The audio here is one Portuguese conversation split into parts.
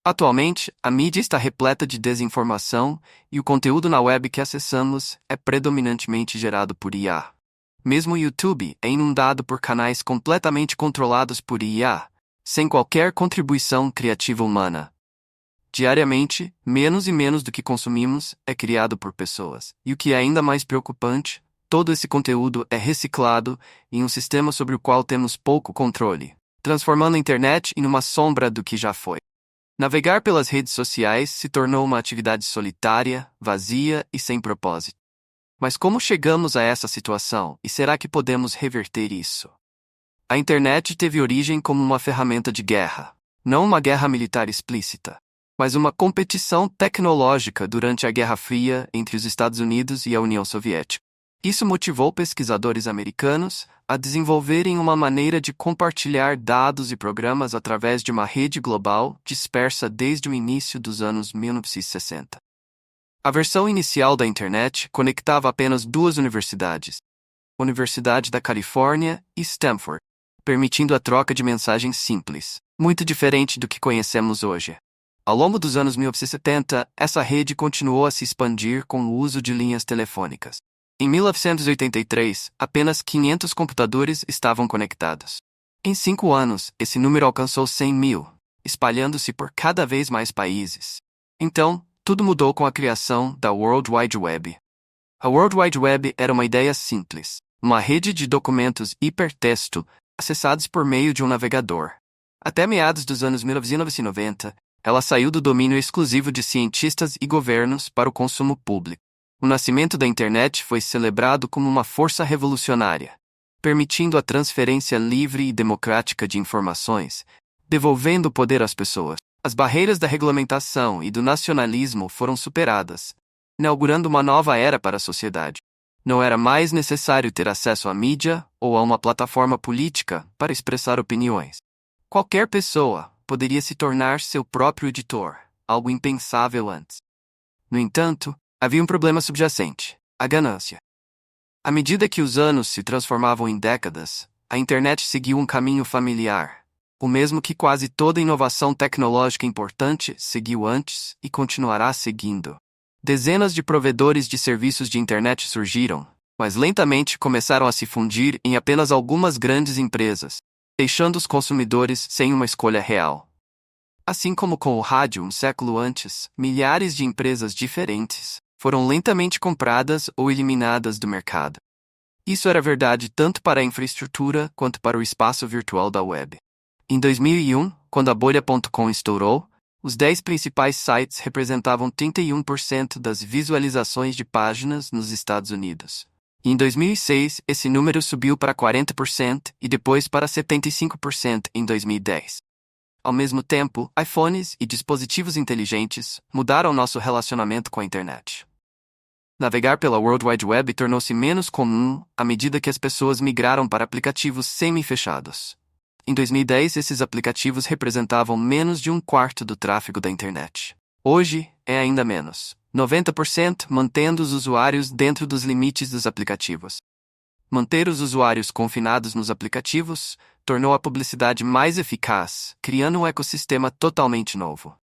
Atualmente, a mídia está repleta de desinformação e o conteúdo na web que acessamos é predominantemente gerado por IA. Mesmo o YouTube é inundado por canais completamente controlados por IA, sem qualquer contribuição criativa humana. Diariamente, menos e menos do que consumimos é criado por pessoas. E o que é ainda mais preocupante, todo esse conteúdo é reciclado em um sistema sobre o qual temos pouco controle, transformando a internet em uma sombra do que já foi. Navegar pelas redes sociais se tornou uma atividade solitária, vazia e sem propósito. Mas como chegamos a essa situação e será que podemos reverter isso? A internet teve origem como uma ferramenta de guerra, não uma guerra militar explícita, mas uma competição tecnológica durante a Guerra Fria entre os Estados Unidos e a União Soviética. Isso motivou pesquisadores americanos a desenvolverem uma maneira de compartilhar dados e programas através de uma rede global dispersa desde o início dos anos 1960. A versão inicial da internet conectava apenas duas universidades, a Universidade da Califórnia e Stanford, permitindo a troca de mensagens simples, muito diferente do que conhecemos hoje. Ao longo dos anos 1970, essa rede continuou a se expandir com o uso de linhas telefônicas. Em 1983, apenas 500 computadores estavam conectados. Em 5 anos, esse número alcançou 100 mil, espalhando-se por cada vez mais países. Então, tudo mudou com a criação da World Wide Web. A World Wide Web era uma ideia simples, uma rede de documentos hipertexto acessados por meio de um navegador. Até meados dos anos 1990, ela saiu do domínio exclusivo de cientistas e governos para o consumo público. O nascimento da internet foi celebrado como uma força revolucionária, permitindo a transferência livre e democrática de informações, devolvendo o poder às pessoas. As barreiras da regulamentação e do nacionalismo foram superadas, inaugurando uma nova era para a sociedade. Não era mais necessário ter acesso à mídia ou a uma plataforma política para expressar opiniões. Qualquer pessoa poderia se tornar seu próprio editor, algo impensável antes. No entanto, havia um problema subjacente: a ganância. À medida que os anos se transformavam em décadas, a internet seguiu um caminho familiar, o mesmo que quase toda inovação tecnológica importante seguiu antes e continuará seguindo. Dezenas de provedores de serviços de internet surgiram, mas lentamente começaram a se fundir em apenas algumas grandes empresas, deixando os consumidores sem uma escolha real. Assim como com o rádio um século antes, milhares de empresas diferentes foram lentamente compradas ou eliminadas do mercado. Isso era verdade tanto para a infraestrutura quanto para o espaço virtual da web. Em 2001, quando a bolha.com estourou, os 10 principais sites representavam 31% das visualizações de páginas nos Estados Unidos. E em 2006, esse número subiu para 40% e depois para 75% em 2010. Ao mesmo tempo, iPhones e dispositivos inteligentes mudaram nosso relacionamento com a internet. Navegar pela World Wide Web tornou-se menos comum à medida que as pessoas migraram para aplicativos semi-fechados. Em 2010, esses aplicativos representavam menos de um quarto do tráfego da internet. Hoje, é ainda menos, 90%, mantendo os usuários dentro dos limites dos aplicativos. Manter os usuários confinados nos aplicativos tornou a publicidade mais eficaz, criando um ecossistema totalmente novo.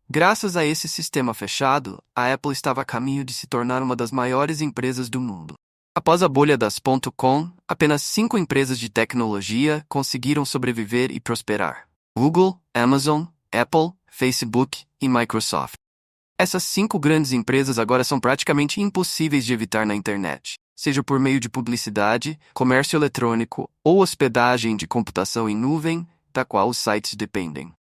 Graças a esse sistema fechado, a Apple estava a caminho de se tornar uma das maiores empresas do mundo. Após a bolha das .com, apenas 5 empresas de tecnologia conseguiram sobreviver e prosperar: Google, Amazon, Apple, Facebook e Microsoft. Essas 5 grandes empresas agora são praticamente impossíveis de evitar na internet, seja por meio de publicidade, comércio eletrônico ou hospedagem de computação em nuvem, da qual os sites dependem.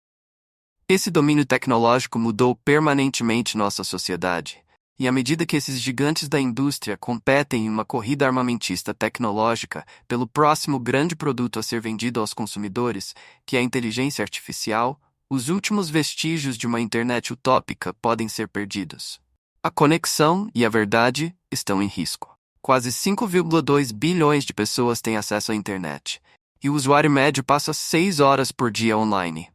Esse domínio tecnológico mudou permanentemente nossa sociedade, e à medida que esses gigantes da indústria competem em uma corrida armamentista tecnológica pelo próximo grande produto a ser vendido aos consumidores, que é a inteligência artificial, os últimos vestígios de uma internet utópica podem ser perdidos. A conexão e a verdade estão em risco. Quase 5,2 bilhões de pessoas têm acesso à internet, e o usuário médio passa 6 horas por dia online.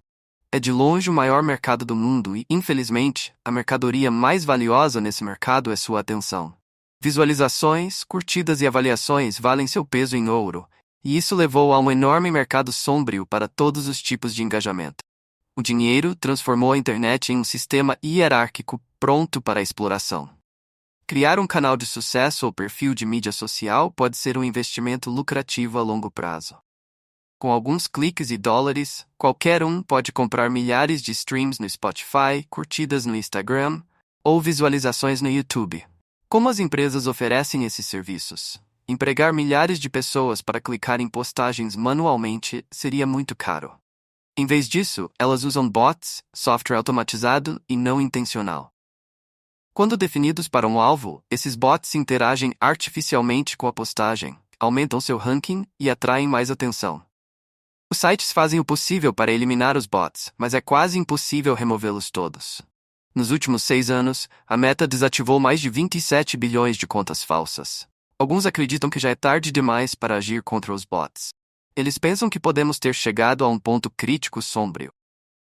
É de longe o maior mercado do mundo e, infelizmente, a mercadoria mais valiosa nesse mercado é sua atenção. Visualizações, curtidas e avaliações valem seu peso em ouro, e isso levou a um enorme mercado sombrio para todos os tipos de engajamento. O dinheiro transformou a internet em um sistema hierárquico pronto para a exploração. Criar um canal de sucesso ou perfil de mídia social pode ser um investimento lucrativo a longo prazo. Com alguns cliques e dólares, qualquer um pode comprar milhares de streams no Spotify, curtidas no Instagram ou visualizações no YouTube. Como as empresas oferecem esses serviços? Empregar milhares de pessoas para clicar em postagens manualmente seria muito caro. Em vez disso, elas usam bots, software automatizado e não intencional. Quando definidos para um alvo, esses bots interagem artificialmente com a postagem, aumentam seu ranking e atraem mais atenção. Os sites fazem o possível para eliminar os bots, mas é quase impossível removê-los todos. Nos últimos 6 anos, a Meta desativou mais de 27 bilhões de contas falsas. Alguns acreditam que já é tarde demais para agir contra os bots. Eles pensam que podemos ter chegado a um ponto crítico sombrio.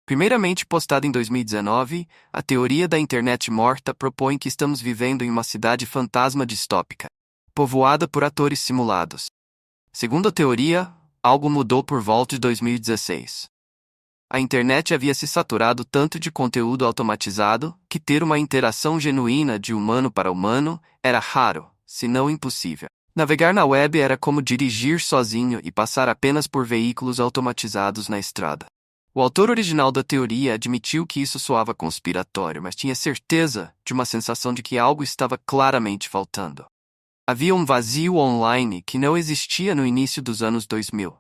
Primeiramente postada em 2019, a teoria da internet morta propõe que estamos vivendo em uma cidade fantasma distópica, povoada por atores simulados. Segundo a teoria, algo mudou por volta de 2016. A internet havia se saturado tanto de conteúdo automatizado que ter uma interação genuína de humano para humano era raro, se não impossível. Navegar na web era como dirigir sozinho e passar apenas por veículos automatizados na estrada. O autor original da teoria admitiu que isso soava conspiratório, mas tinha certeza de uma sensação de que algo estava claramente faltando. Havia um vazio online que não existia no início dos anos 2000.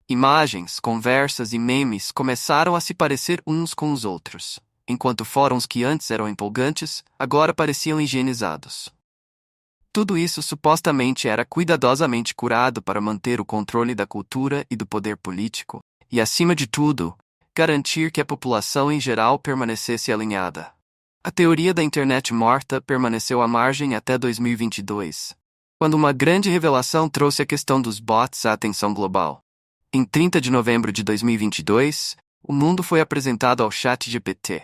Imagens, conversas e memes começaram a se parecer uns com os outros, enquanto fóruns que antes eram empolgantes, agora pareciam higienizados. Tudo isso supostamente era cuidadosamente curado para manter o controle da cultura e do poder político, e, acima de tudo, garantir que a população em geral permanecesse alinhada. A teoria da internet morta permaneceu à margem até 2022, quando uma grande revelação trouxe a questão dos bots à atenção global. Em 30 de novembro de 2022, o mundo foi apresentado ao ChatGPT,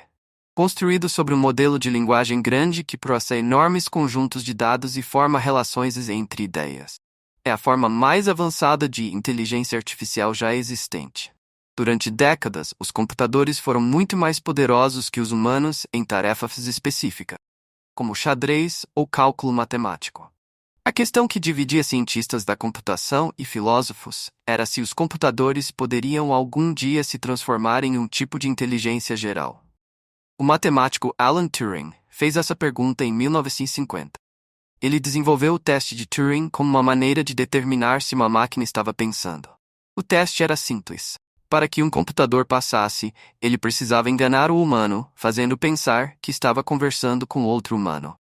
construído sobre um modelo de linguagem grande que processa enormes conjuntos de dados e forma relações entre ideias. É a forma mais avançada de inteligência artificial já existente. Durante décadas, os computadores foram muito mais poderosos que os humanos em tarefas específicas, como xadrez ou cálculo matemático. A questão que dividia cientistas da computação e filósofos era se os computadores poderiam algum dia se transformar em um tipo de inteligência geral. O matemático Alan Turing fez essa pergunta em 1950. Ele desenvolveu o teste de Turing como uma maneira de determinar se uma máquina estava pensando. O teste era simples. Para que um computador passasse, ele precisava enganar o humano, fazendo pensar que estava conversando com outro humano.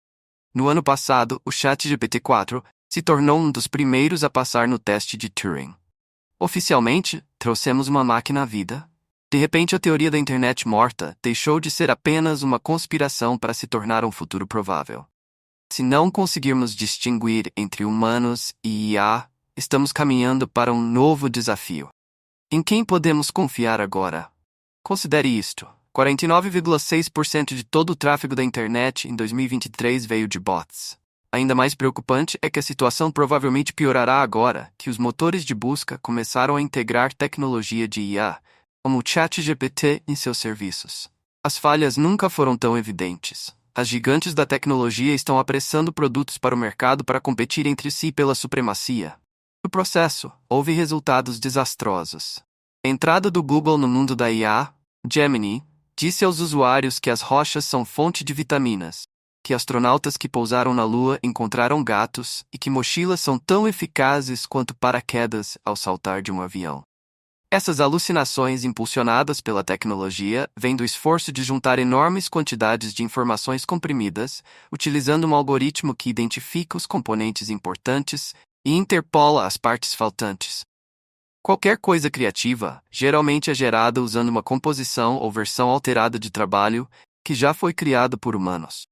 No ano passado, o ChatGPT-4 se tornou um dos primeiros a passar no teste de Turing. Oficialmente, trouxemos uma máquina à vida. De repente, a teoria da internet morta deixou de ser apenas uma conspiração para se tornar um futuro provável. Se não conseguirmos distinguir entre humanos e IA, estamos caminhando para um novo desafio. Em quem podemos confiar agora? Considere isto: 49,6% de todo o tráfego da internet em 2023 veio de bots. Ainda mais preocupante é que a situação provavelmente piorará agora que os motores de busca começaram a integrar tecnologia de IA, como o ChatGPT, em seus serviços. As falhas nunca foram tão evidentes. As gigantes da tecnologia estão apressando produtos para o mercado para competir entre si pela supremacia. No processo, houve resultados desastrosos. A entrada do Google no mundo da IA, Gemini, disse aos usuários que as rochas são fonte de vitaminas, que astronautas que pousaram na Lua encontraram gatos e que mochilas são tão eficazes quanto paraquedas ao saltar de um avião. Essas alucinações impulsionadas pela tecnologia vêm do esforço de juntar enormes quantidades de informações comprimidas, utilizando um algoritmo que identifica os componentes importantes e interpola as partes faltantes. Qualquer coisa criativa, geralmente é gerada usando uma composição ou versão alterada de trabalho que já foi criada por humanos.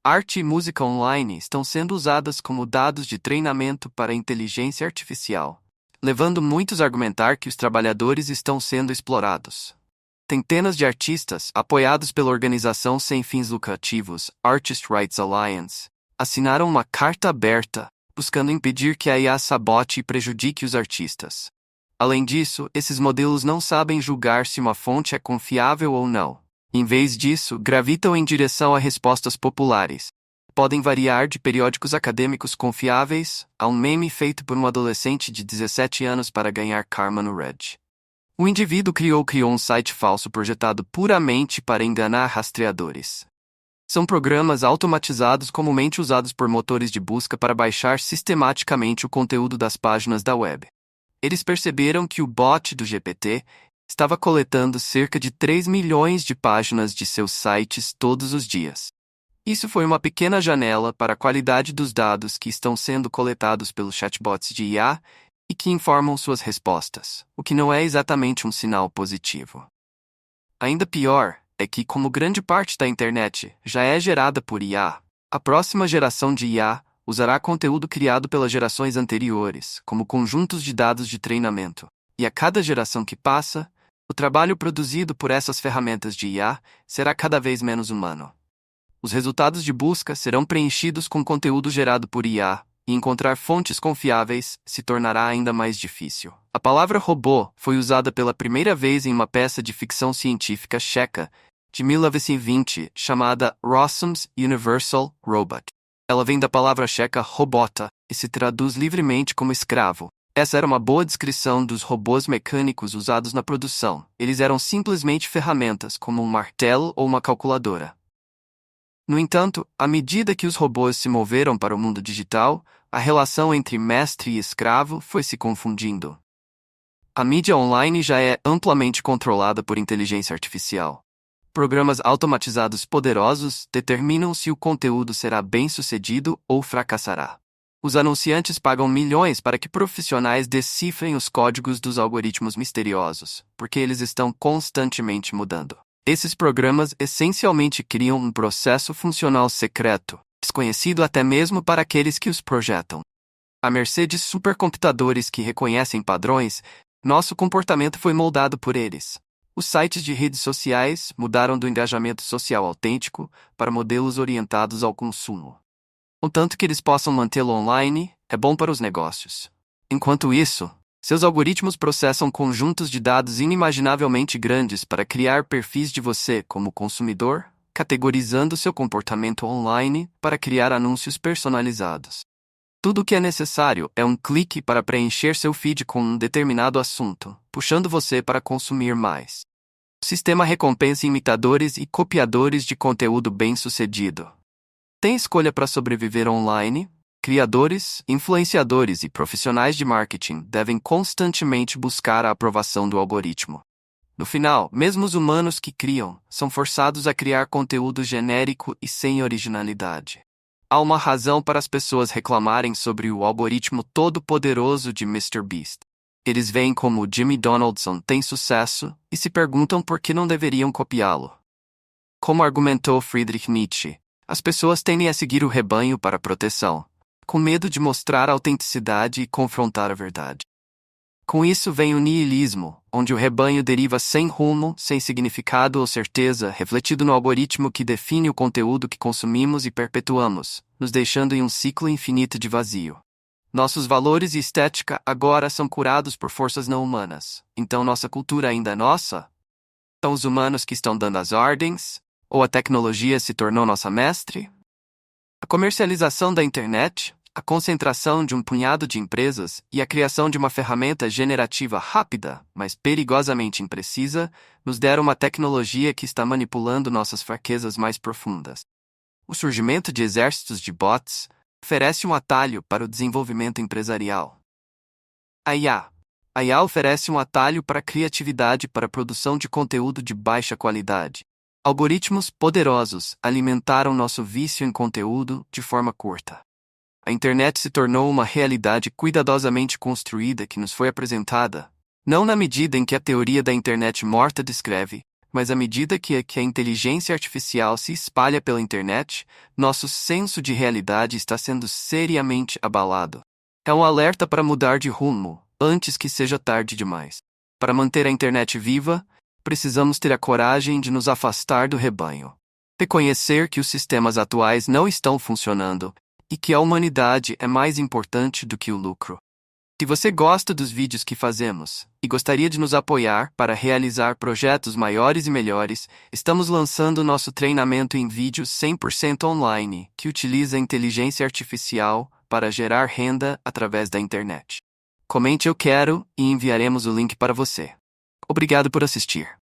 Arte e música online estão sendo usadas como dados de treinamento para a inteligência artificial, levando muitos a argumentar que os trabalhadores estão sendo explorados. Centenas de artistas, apoiados pela organização sem fins lucrativos Artist Rights Alliance, assinaram uma carta aberta, buscando impedir que a IA sabote e prejudique os artistas. Além disso, esses modelos não sabem julgar se uma fonte é confiável ou não. Em vez disso, gravitam em direção a respostas populares. Podem variar de periódicos acadêmicos confiáveis a um meme feito por um adolescente de 17 anos para ganhar karma no Reddit. O indivíduo criou um site falso projetado puramente para enganar rastreadores. São programas automatizados comumente usados por motores de busca para baixar sistematicamente o conteúdo das páginas da web. Eles perceberam que o bot do GPT estava coletando cerca de 3 milhões de páginas de seus sites todos os dias. Isso foi uma pequena janela para a qualidade dos dados que estão sendo coletados pelos chatbots de IA e que informam suas respostas, o que não é exatamente um sinal positivo. Ainda pior é que, como grande parte da internet já é gerada por IA, a próxima geração de IA usará conteúdo criado pelas gerações anteriores, como conjuntos de dados de treinamento. E a cada geração que passa, o trabalho produzido por essas ferramentas de IA será cada vez menos humano. Os resultados de busca serão preenchidos com conteúdo gerado por IA, e encontrar fontes confiáveis se tornará ainda mais difícil. A palavra robô foi usada pela primeira vez em uma peça de ficção científica checa de 1920 chamada Rossum's Universal Robot. Ela vem da palavra checa robota e se traduz livremente como escravo. Essa era uma boa descrição dos robôs mecânicos usados na produção. Eles eram simplesmente ferramentas, como um martelo ou uma calculadora. No entanto, à medida que os robôs se moveram para o mundo digital, a relação entre mestre e escravo foi se confundindo. A mídia online já é amplamente controlada por inteligência artificial. Programas automatizados poderosos determinam se o conteúdo será bem-sucedido ou fracassará. Os anunciantes pagam milhões para que profissionais decifrem os códigos dos algoritmos misteriosos, porque eles estão constantemente mudando. Esses programas essencialmente criam um processo funcional secreto, desconhecido até mesmo para aqueles que os projetam. À mercê de supercomputadores que reconhecem padrões, nosso comportamento foi moldado por eles. Os sites de redes sociais mudaram do engajamento social autêntico para modelos orientados ao consumo. Contanto que eles possam mantê-lo online, é bom para os negócios. Enquanto isso, seus algoritmos processam conjuntos de dados inimaginavelmente grandes para criar perfis de você como consumidor, categorizando seu comportamento online para criar anúncios personalizados. Tudo o que é necessário é um clique para preencher seu feed com um determinado assunto, puxando você para consumir mais. O sistema recompensa imitadores e copiadores de conteúdo bem-sucedido. Tem escolha para sobreviver online? Criadores, influenciadores e profissionais de marketing devem constantemente buscar a aprovação do algoritmo. No final, mesmo os humanos que criam são forçados a criar conteúdo genérico e sem originalidade. Há uma razão para as pessoas reclamarem sobre o algoritmo todo-poderoso de MrBeast. Eles veem como Jimmy Donaldson tem sucesso e se perguntam por que não deveriam copiá-lo. Como argumentou Friedrich Nietzsche, as pessoas tendem a seguir o rebanho para proteção, com medo de mostrar a autenticidade e confrontar a verdade. Com isso vem o niilismo, onde o rebanho deriva sem rumo, sem significado ou certeza, refletido no algoritmo que define o conteúdo que consumimos e perpetuamos, nos deixando em um ciclo infinito de vazio. Nossos valores e estética agora são curados por forças não humanas. Então nossa cultura ainda é nossa? São os humanos que estão dando as ordens? Ou a tecnologia se tornou nossa mestre? A comercialização da internet, a concentração de um punhado de empresas e a criação de uma ferramenta generativa rápida, mas perigosamente imprecisa, nos deram uma tecnologia que está manipulando nossas fraquezas mais profundas. O surgimento de exércitos de bots oferece um atalho para o desenvolvimento empresarial. A IA oferece um atalho para a criatividade para a produção de conteúdo de baixa qualidade. Algoritmos poderosos alimentaram nosso vício em conteúdo de forma curta. A internet se tornou uma realidade cuidadosamente construída que nos foi apresentada, não na medida em que a teoria da internet morta descreve, mas à medida que a inteligência artificial se espalha pela internet, nosso senso de realidade está sendo seriamente abalado. É um alerta para mudar de rumo, antes que seja tarde demais. Para manter a internet viva, precisamos ter a coragem de nos afastar do rebanho. Reconhecer que os sistemas atuais não estão funcionando e que a humanidade é mais importante do que o lucro. Se você gosta dos vídeos que fazemos e gostaria de nos apoiar para realizar projetos maiores e melhores, estamos lançando nosso treinamento em vídeo 100% online, que utiliza inteligência artificial para gerar renda através da internet. Comente "eu quero" e enviaremos o link para você. Obrigado por assistir.